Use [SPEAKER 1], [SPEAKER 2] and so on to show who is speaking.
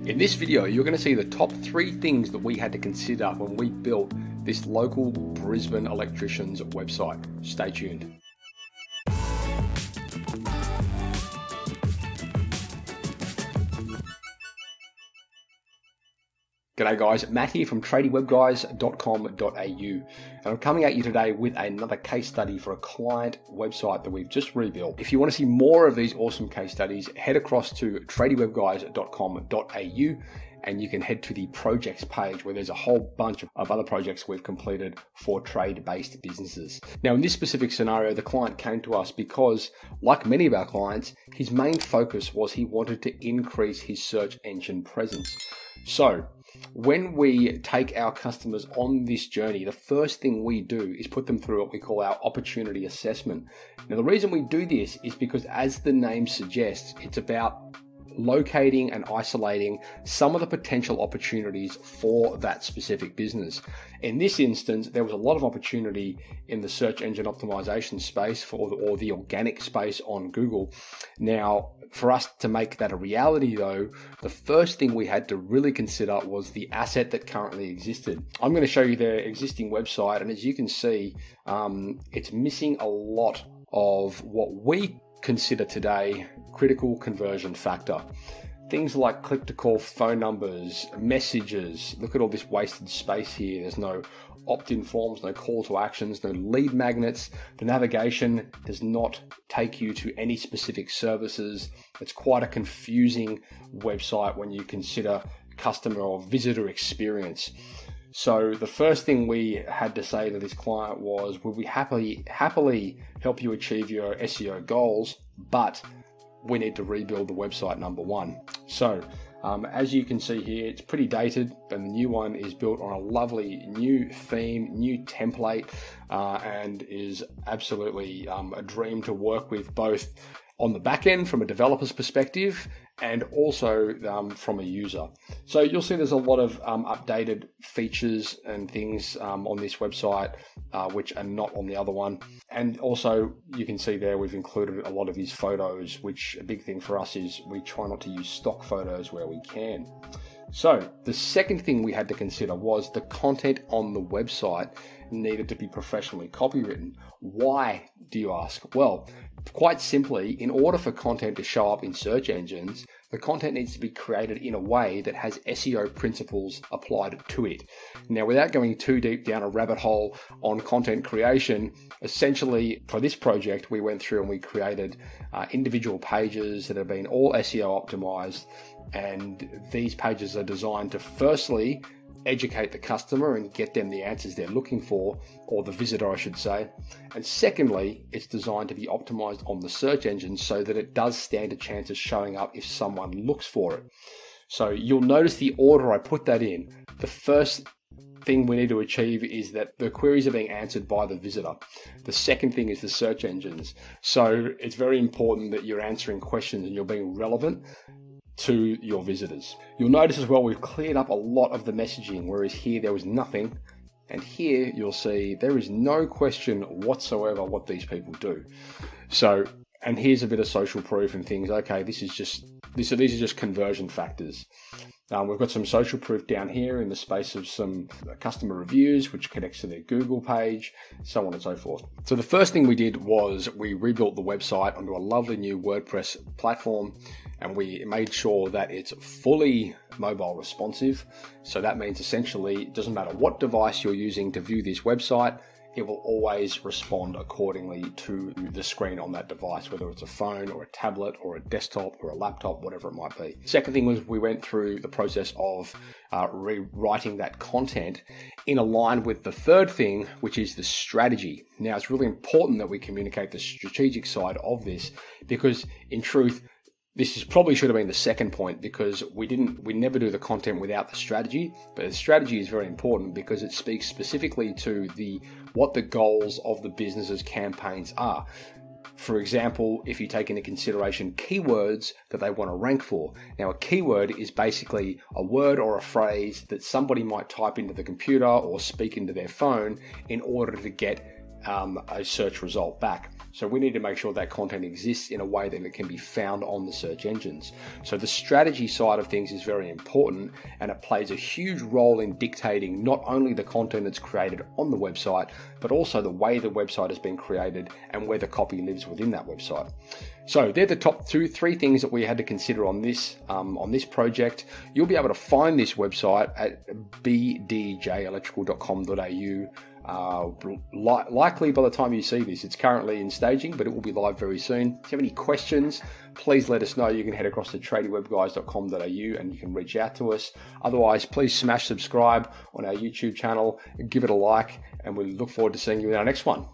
[SPEAKER 1] In this video, you're going to see the top 3 things that we had to consider when we built this local Brisbane electrician's website. Stay tuned. G'day guys, Matt here from tradiewebguys.com.au, and I'm coming at you today with another case study for a client website that we've just rebuilt. If you want to see more of these awesome case studies, head across to tradiewebguys.com.au and you can head to the projects page where there's a whole bunch of other projects we've completed for trade-based businesses. Now in this specific scenario, the client came to us because, like many of our clients, his main focus was he wanted to increase his search engine presence. So when we take our customers on this journey, the first thing we do is put them through what we call our opportunity assessment. Now, the reason we do this is because, as the name suggests, it's about locating and isolating some of the potential opportunities for that specific business. In this instance, there was a lot of opportunity in the search engine optimization space or the organic space on Google. Now, for us to make that a reality though, the first thing we had to really consider was the asset that currently existed. I'm going to show you their existing website, and as you can see, it's missing a lot of what we consider today critical conversion factor. Things like click-to-call phone numbers, messages. Look at all this wasted space here. There's no opt-in forms, no call to actions, no lead magnets. The navigation does not take you to any specific services. It's quite a confusing website when you consider customer or visitor experience. So the first thing we had to say to this client was, would we happily help you achieve your SEO goals, but we need to rebuild the website, number one. So as you can see here, it's pretty dated, and the new one is built on a lovely new theme, new template, and is absolutely a dream to work with, both on the back end from a developer's perspective and also from a user. So you'll see there's a lot of updated features and things on this website which are not on the other one. And also you can see there we've included a lot of these photos, which a big thing for us is we try not to use stock photos where we can. So the second thing we had to consider was the content on the website needed to be professionally copywritten. Why, do you ask? Well, quite simply, in order for content to show up in search engines, the content needs to be created in a way that has SEO principles applied to it. Now, without going too deep down a rabbit hole on content creation, essentially for this project, we went through and we created individual pages that have been all SEO optimized. And these pages are designed to firstly educate the customer and get them the answers they're looking for, or the visitor, I should say. And secondly, it's designed to be optimized on the search engine so that it does stand a chance of showing up if someone looks for it. So you'll notice the order I put that in. The first thing we need to achieve is that the queries are being answered by the visitor. The second thing is the search engines. So it's very important that you're answering questions and you're being relevant to your visitors. You'll notice as well we've cleared up a lot of the messaging, whereas here there was nothing, and here you'll see there is no question whatsoever what these people do. So, and here's a bit of social proof and things. Okay, these are just conversion factors. We've got some social proof down here in the space of some customer reviews, which connects to their Google page, so on and so forth. So the first thing we did was we rebuilt the website onto a lovely new WordPress platform, and we made sure that it's fully mobile responsive. So that means essentially it doesn't matter what device you're using to view this website, it will always respond accordingly to the screen on that device, whether it's a phone or a tablet or a desktop or a laptop, whatever it might be. Second thing was we went through the process of rewriting that content in line with the third thing, which is the strategy. Now, it's really important that we communicate the strategic side of this, because in truth, this probably should have been the second point, because we never do the content without the strategy. But the strategy is very important because it speaks specifically to what the goals of the business's campaigns are. For example, if you take into consideration keywords that they want to rank for. Now, a keyword is basically a word or a phrase that somebody might type into the computer or speak into their phone in order to get a search result back. So we need to make sure that content exists in a way that it can be found on the search engines. So the strategy side of things is very important, and it plays a huge role in dictating not only the content that's created on the website, but also the way the website has been created and where the copy lives within that website. So they're the top three things that we had to consider on this project. You'll be able to find this website at bdjelectrical.com.au. Likely by the time you see this, it's currently in staging, but it will be live very soon. If you have any questions, please let us know. You can head across to tradiewebguys.com.au and you can reach out to us. Otherwise, please smash subscribe on our YouTube channel, give it a like, and we look forward to seeing you in our next one.